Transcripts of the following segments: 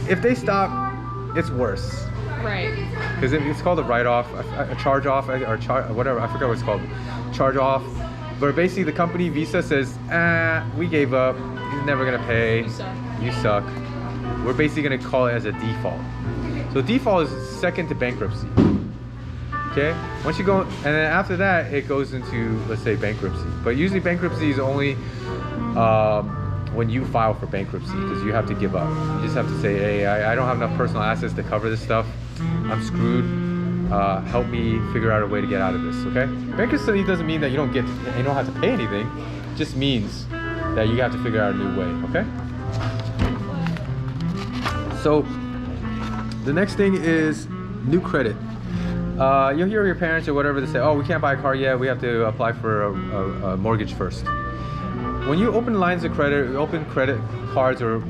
if they stop, it's worse. Right. Because it's called a write-off, a charge-off, or whatever. I forgot what it's called. Charge-off. But basically, the company Visa says, we gave up. He's never gonna pay. You suck. We're basically gonna call it as a default. So default is second to bankruptcy. Okay. Once you go, and then after that, it goes into, let's say, bankruptcy. But usually, bankruptcy is only when you file for bankruptcy, because you have to give up. You just have to say, hey, I don't have enough personal assets to cover this stuff. I'm screwed. Help me figure out a way to get out of this. Okay? Bankruptcy doesn't mean that you don't have to pay anything. It just means that you have to figure out a new way. Okay? So the next thing is new credit. You'll hear your parents or whatever, they say, oh, we can't buy a car yet. We have to apply for a mortgage first. When you open lines of credit, open credit cards or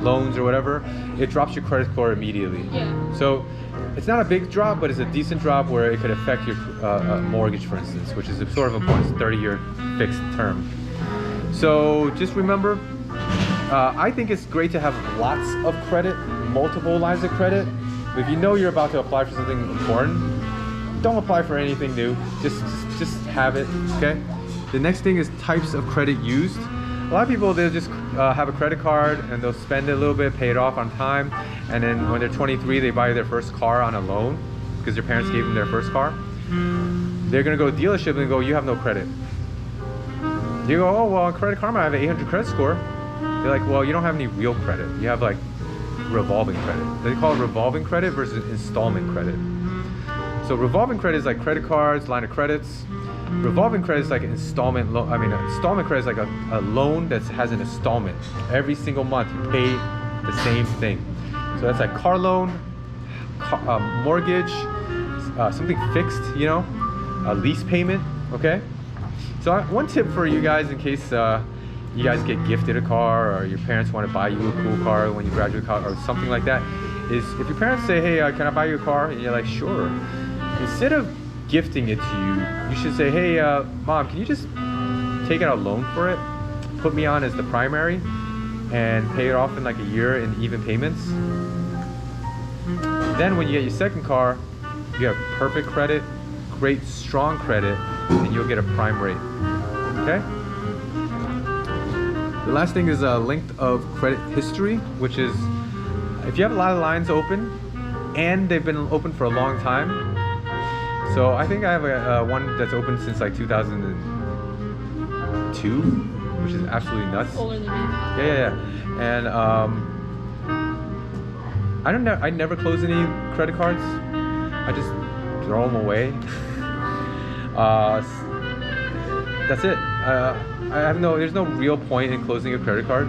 loans or whatever, it drops your credit score immediately. Yeah. So it's not a big drop, but it's a decent drop where it could affect your mortgage, for instance, which is sort of important. It's 30-year fixed term. So just remember, I think it's great to have lots of credit, multiple lines of credit. But if you know you're about to apply for something important, don't apply for anything new. Just have it, okay? The next thing is types of credit used. A lot of people, they'll just have a credit card and they'll spend it a little bit, pay it off on time, and then when they're 23, they buy their first car on a loan because their parents gave them their first car. They're gonna go to a dealership and go, you have no credit. You go, oh, well, on Credit Karma, I have an 800 credit score. They're like, well, you don't have any real credit. You have like revolving credit. They call it revolving credit versus installment credit. So revolving credit is like credit cards, line of credits. Revolving credit is like an installment loan. I mean, an installment credit is like a loan that has an installment. Every single month you pay the same thing. So that's like car loan, mortgage, something fixed, you know, a lease payment, okay? So one tip for you guys in case you guys get gifted a car or your parents want to buy you a cool car when you graduate college or something like that, is if your parents say, hey, can I buy you a car? And you're like, sure. Instead of gifting it to you, you should say, hey, mom, can you just take out a loan for it, put me on as the primary, and pay it off in like a year in even payments? Then when you get your second car, you have perfect credit, great strong credit, and you'll get a prime rate. Okay? The last thing is a length of credit history, which is if you have a lot of lines open and they've been open for a long time. So I think I have a one that's open since like 2002, which is absolutely nuts. Older than me. Yeah. And I never close any credit cards. I just throw them away. That's it. There's no real point in closing a credit card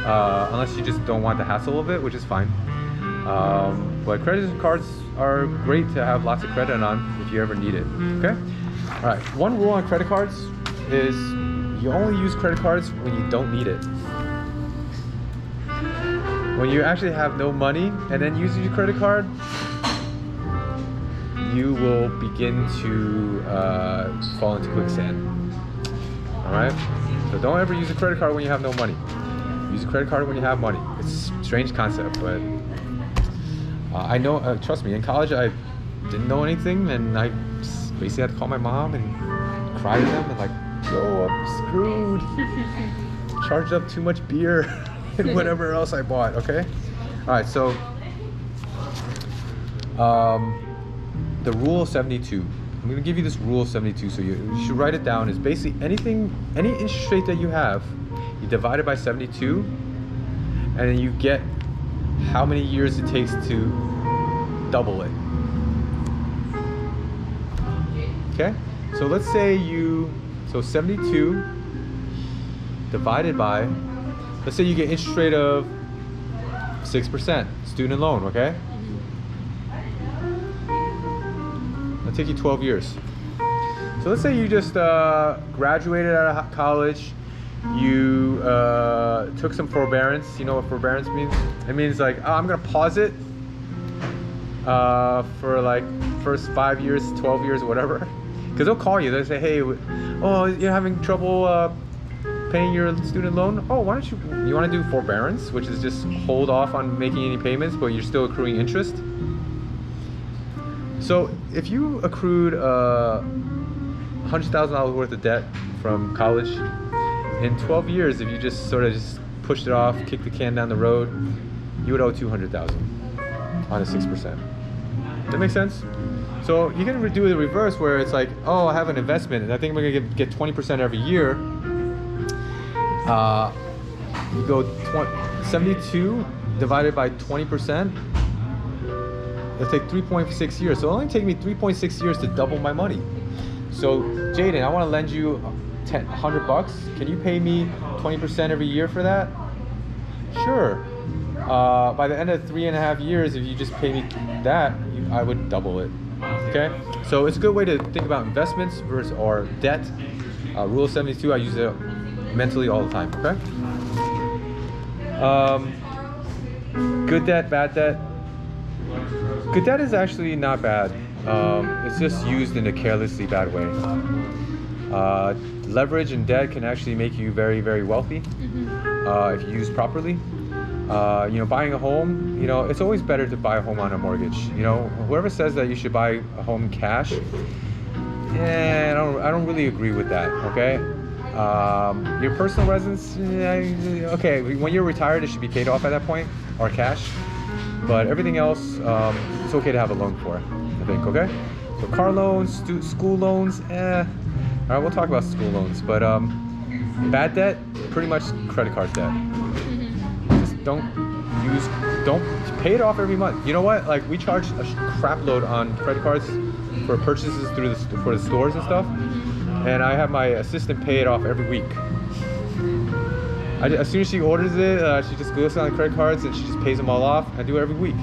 unless you just don't want the hassle of it, which is fine. But credit cards are great to have lots of credit on if you ever need it. Okay? All right. One rule on credit cards is you only use credit cards when you don't need it. When you actually have no money and then use your credit card, you will begin to fall into quicksand. All right? So don't ever use a credit card when you have no money. Use a credit card when you have money. It's a strange concept, but I know, trust me, in college I didn't know anything, and I basically had to call my mom and cry to them and like, yo, I'm screwed. Charged up too much beer and whatever else I bought, okay? All right, so the rule of 72. I'm gonna give you this rule of 72, so you should write it down. Is basically any interest rate that you have, you divide it by 72, and then you get how many years it takes to double it. Okay? So let's say so 72 divided by, let's say you get interest rate of 6%, student loan, okay? It'll take you 12 years. So let's say you just graduated out of college, you took some forbearance. You know what forbearance means? It means like, oh, I'm gonna pause it for like first 5 years, 12 years, whatever. Because they'll call you, they'll say, hey, oh, you're having trouble paying your student loan? Oh, why don't you want to do forbearance, which is just hold off on making any payments, but you're still accruing interest? So if you accrued $100,000 worth of debt from college, in 12 years, if you just sort of just pushed it off, kicked the can down the road, you would owe $200,000 on a 6%. That makes sense? So you can do the reverse where it's like, oh, I have an investment and I think I'm gonna get 20% every year. You go 72 divided by 20%. It'll take 3.6 years. So it'll only take me 3.6 years to double my money. So Jaden, I want to lend you $100. Can you pay me 20% every year for that? Sure. By the end of 3.5 years, if you just pay me that, I would double it. Okay? So it's a good way to think about investments versus or debt. Rule of 72, I use it mentally all the time. Okay? Good debt, bad debt. Good debt is actually not bad. It's just used in a carelessly bad way. Leverage and debt can actually make you very, very wealthy if used properly. Buying a home, it's always better to buy a home on a mortgage. Whoever says that you should buy a home in cash, I don't really agree with that. Okay, your personal residence, okay, when you're retired, it should be paid off at that point or cash. But everything else, it's okay to have a loan for, I think. Okay, so car loans, school loans, All right, we'll talk about school loans, but bad debt, pretty much credit card debt. Don't pay it off every month. You know what? Like, we charge a crap load on credit cards for purchases for the stores and stuff, and I have my assistant pay it off every week. As soon as she orders it, she just goes on the credit cards and she just pays them all off. I do it every week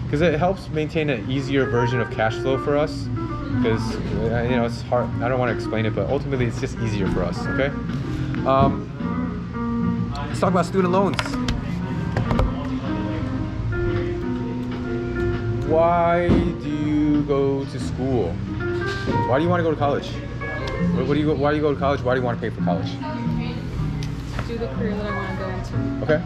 because it helps maintain an easier version of cash flow for us. Because it's hard. I don't want to explain it, but ultimately it's just easier for us. Okay. Let's talk about student loans. Why do you go to school? Why do you want to go to college? Why do you go to college? Why do you want to pay for college? Do the career that I want to go into. Okay.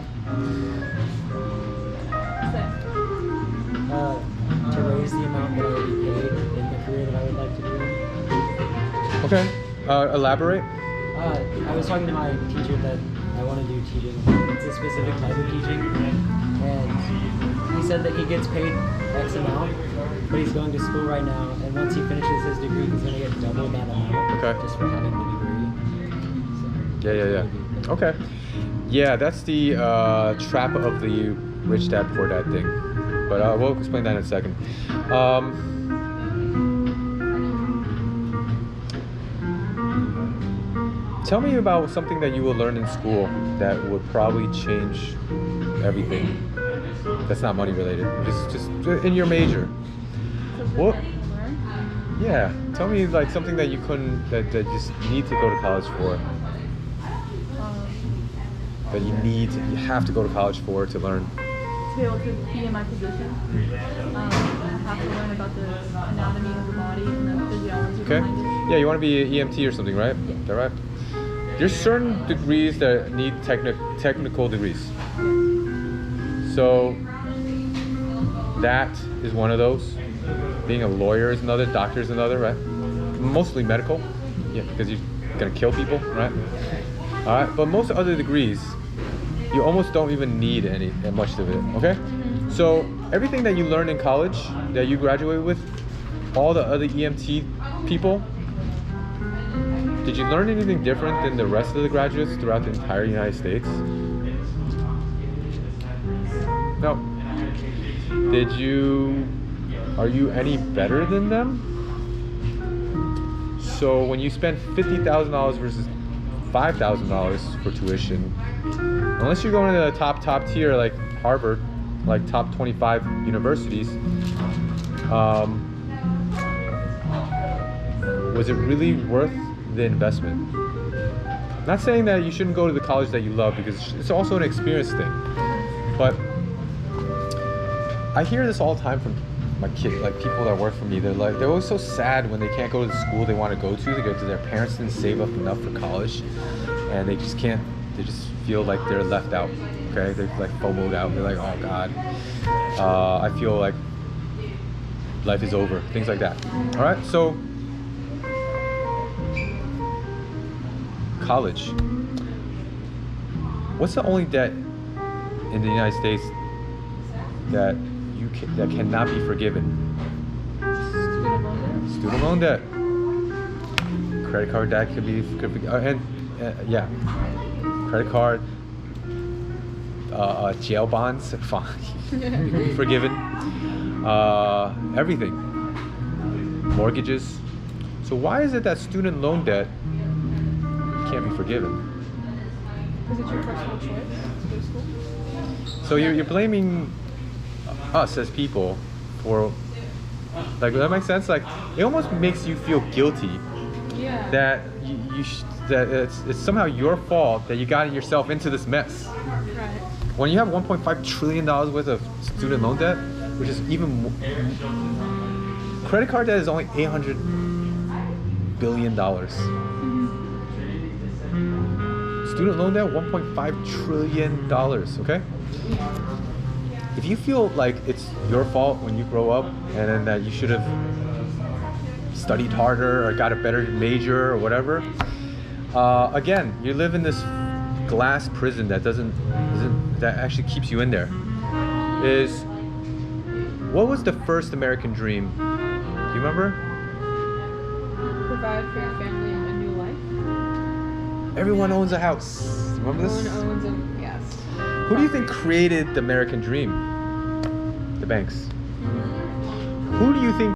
To raise the amount that I would be paid in the career that I would like to do. Okay. Elaborate. I was talking to my teacher that I want to do teaching. It's a specific type of teaching, and he said that he gets paid X amount, but he's going to school right now, and once he finishes his degree, he's going to get double that amount. Okay. Just for having the degree. So, Yeah. Okay. Yeah, that's the trap of the rich dad, poor dad thing. But we'll explain that in a second. Tell me about something that you will learn in school that would probably change everything. That's not money related. Just in your major. What? Yeah. Tell me like something that you couldn't that just need to go to college for. That you have to go to college for to learn. To be able to be in my position, I have to learn about the anatomy of the body and the physiology behind it. Yeah, you want to be an EMT or something, right? Yeah. Is that right? There's certain degrees that need technical degrees. So that is one of those. Being a lawyer is another, doctor is another, right? Mostly medical, yeah, because you're gonna kill people, right? All right, but most other degrees, you almost don't even need much of it, okay? So everything that you learn in college, that you graduate with, all the other EMT people, did you learn anything different than the rest of the graduates throughout the entire United States? No. Are you any better than them? So when you spend $50,000 versus $5,000 for tuition, unless you're going to the top tier like Harvard, like top 25 universities, was it really worth the investment? Not saying that you shouldn't go to the college that you love, because it's also an experience thing, but I hear this all the time from my kids, like people that work for me. They're always so sad when they can't go to the school they want to go to because their parents didn't save up enough for college. and they just can't. They just feel like they're left out. Okay, they're like FOMO'd out. They're like, oh God, I feel like life is over. Things like that. All right, so college. What's the only debt in the United States that that cannot be forgiven? Student loan debt? Student loan debt. Credit card debt could be yeah, credit card, jail bonds, fine, forgiven, everything, mortgages. So why is it that student loan debt can't be forgiven? Because it's your personal choice to go to school. So you're blaming us as people for, like, that makes sense. Like, it almost makes you feel guilty Yeah. that that it's somehow your fault that you got yourself into this mess. Right. When you have 1.5 trillion dollars worth of student loan debt, which is even credit card debt is only 800 billion dollars. Student loan debt 1.5 trillion dollars. Okay. If you feel like it's your fault when you grow up and then that you should have studied harder or got a better major or whatever, again, you live in this glass prison that that actually keeps you in there. Is what was the first American dream? Do you remember? Provide for your family a new life. Everyone owns a house. Remember this? Everyone owns a, yes. Who do you think created the American dream? The banks. Who do you think